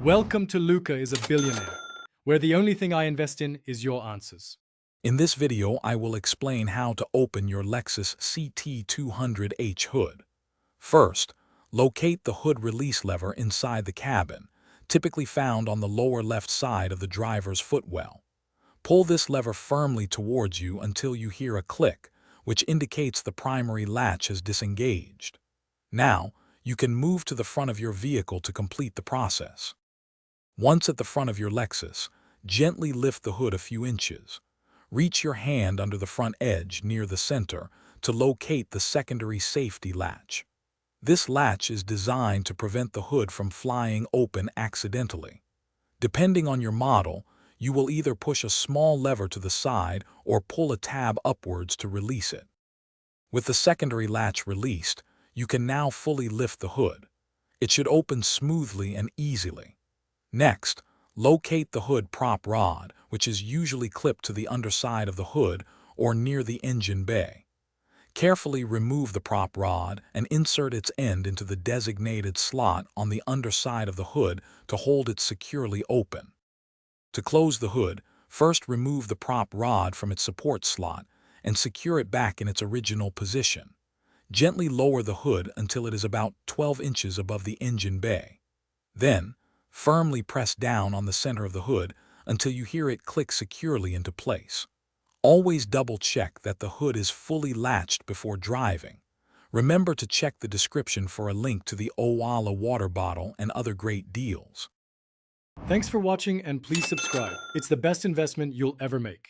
Welcome to Luca is a Billionaire, where the only thing I invest in is your answers. In this video, I will explain how to open your Lexus CT200h hood. First, locate the hood release lever inside the cabin, typically found on the lower left side of the driver's footwell. Pull this lever firmly towards you until you hear a click, which indicates the primary latch has disengaged. Now, you can move to the front of your vehicle to complete the process. Once at the front of your Lexus, gently lift the hood a few inches. Reach your hand under the front edge near the center to locate the secondary safety latch. This latch is designed to prevent the hood from flying open accidentally. Depending on your model, you will either push a small lever to the side or pull a tab upwards to release it. With the secondary latch released, you can now fully lift the hood. It should open smoothly and easily. Next, locate the hood prop rod, which is usually clipped to the underside of the hood or near the engine bay. Carefully remove the prop rod and insert its end into the designated slot on the underside of the hood to hold it securely open. To close the hood, first remove the prop rod from its support slot and secure it back in its original position. Gently lower the hood until it is about 12 inches above the engine bay. Then, firmly press down on the center of the hood until you hear it click securely into place. Always double-check that the hood is fully latched before driving. Remember to check the description for a link to the Owala water bottle and other great deals. Thanks for watching and please subscribe. It's the best investment you'll ever make.